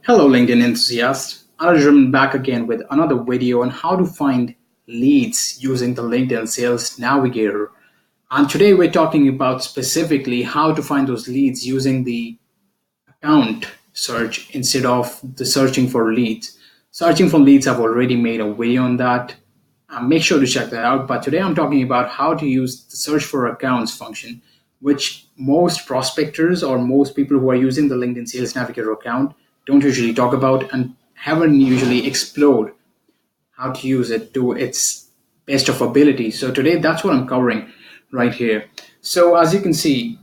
Hello, LinkedIn enthusiast. I'm back again with another video on how to find leads using the LinkedIn Sales Navigator. And today we're talking about specifically how to find those leads using the account search instead of the searching for leads. Searching for leads, I've already made a video on that. Make sure to check that out. But today I'm talking about how to use the search for accounts function, which most prospectors or most people who are using the LinkedIn Sales Navigator account don't usually talk about and haven't usually explored how to use it to its best of ability. So today that's what I'm covering right here. So as you can see,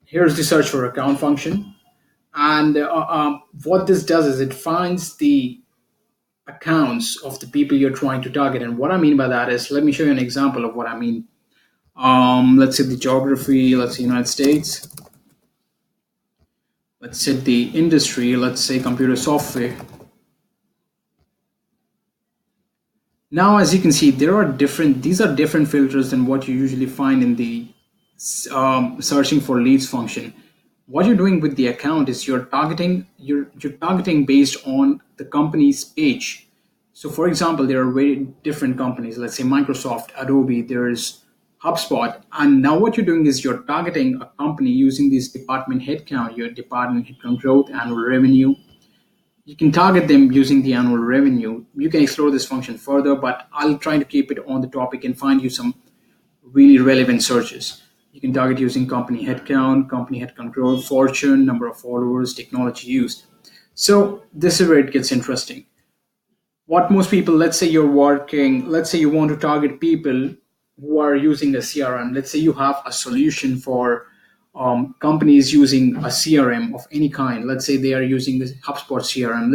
here's the search for account function. And what this does is it finds the accounts of the people you're trying to target. And what I mean by that is, let me show you an example of what I mean. Let's say the geography, let's say United States. Let's set the industry, let's say computer software. Now, as you can see, these are different filters than what you usually find in the searching for leads function. What you're doing with the account is you're targeting based on the company's page. So for example, there are very different companies, let's say Microsoft, Adobe, there's HubSpot. And now what you're doing is you're targeting a company using this department headcount, your department headcount growth, annual revenue. You can target them using the annual revenue. You can explore this function further, but I'll try to keep it on the topic and find you some really relevant searches. You can target using company headcount growth, fortune, number of followers, technology used. So this is where it gets interesting. What most people, let's say let's say you want to target people who are using a CRM. Let's say you have a solution for companies using a CRM of any kind. Let's say they are using the HubSpot CRM.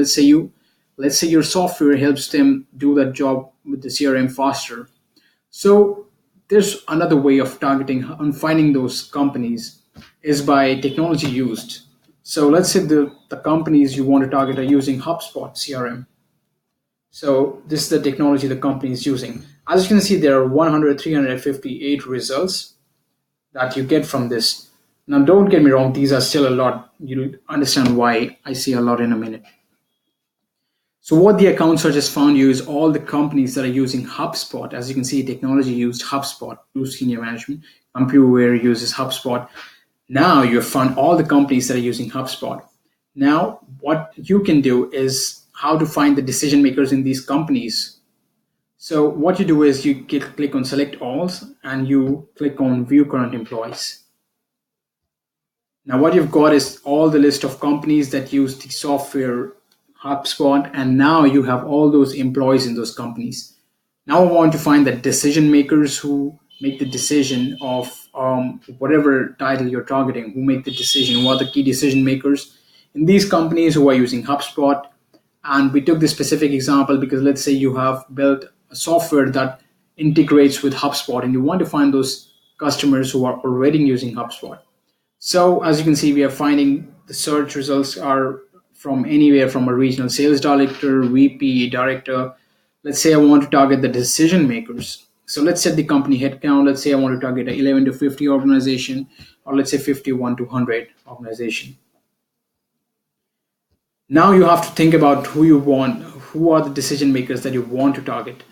Let's say your software helps them do that job with the CRM faster. So there's another way of targeting and finding those companies is by technology used. So let's say the companies you want to target are using HubSpot CRM. So this is the technology the company is using. As you can see, there are 358 results that you get from this. Now, don't get me wrong, these are still a lot. You'll understand why I say a lot in a minute. So what the account search has found you is all the companies that are using HubSpot. As you can see, technology used HubSpot to senior management. Computerware uses HubSpot. Now you've found all the companies that are using HubSpot. Now, what you can do is how to find the decision makers in these companies. So what you do is you click on select all and you click on view current employees. Now what you've got is all the list of companies that use the software HubSpot, and now you have all those employees in those companies. Now I want to find the decision makers who make the decision of whatever title you're targeting, who make the decision, what are the key decision makers in these companies who are using HubSpot. And we took this specific example because let's say you have built a software that integrates with HubSpot and you want to find those customers who are already using HubSpot. So as you can see, we are finding the search results are from anywhere from a regional sales director, VP, director. Let's say I want to target the decision makers. So let's set the company headcount. Let's say I want to target an 11 to 50 organization, or let's say 51 to 100 organization. Now you have to think about who are the decision makers that you want to target.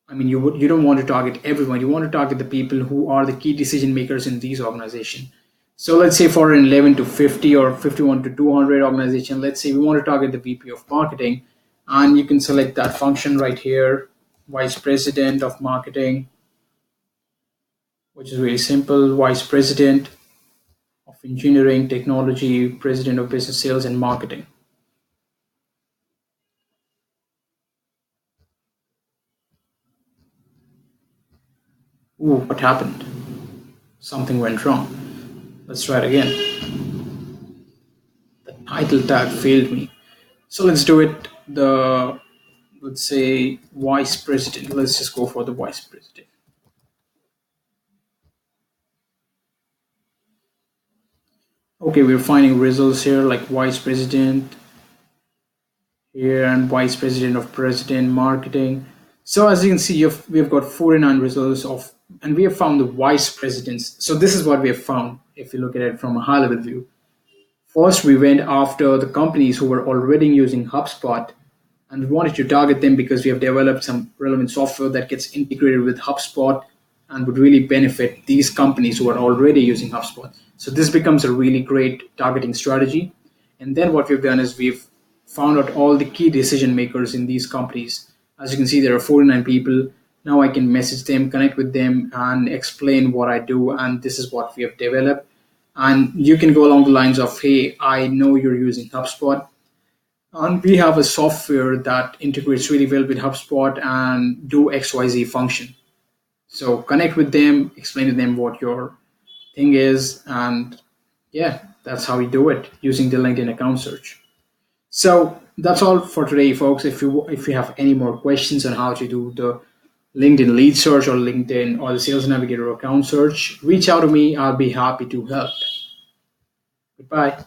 I mean, you don't want to target everyone. You want to target the people who are the key decision makers in these organizations. So let's say for an 11 to 50 or 51 to 200 organization, let's say we want to target the VP of marketing, and you can select that function right here, Vice President of Marketing, which is very simple, Vice President of Engineering, Technology, President of Business Sales and Marketing. Ooh, what happened? Something went wrong. Let's try it again. The title tag failed me. So let's do it. Let's say Vice President. Let's just go for the Vice President. Okay, we're finding results here like Vice President here and Vice President of President Marketing. So as you can see, we've got 49 results and we have found the vice presidents. So this is what we have found if you look at it from a high level view. First, we went after the companies who were already using HubSpot, and we wanted to target them because we have developed some relevant software that gets integrated with HubSpot and would really benefit these companies who are already using HubSpot. So this becomes a really great targeting strategy. And then what we've done is we've found out all the key decision makers in these companies. As you can see, there are 49 people. Now I can message them, connect with them, and explain what I do. And this is what we have developed. And you can go along the lines of, hey, I know you're using HubSpot, and we have a software that integrates really well with HubSpot and do XYZ function. So connect with them, explain to them what your thing is, and yeah, that's how we do it using the LinkedIn account search. So that's all for today, folks. If you have any more questions on how to do the LinkedIn lead search or LinkedIn or the Sales Navigator account search, reach out to me. I'll be happy to help. Goodbye.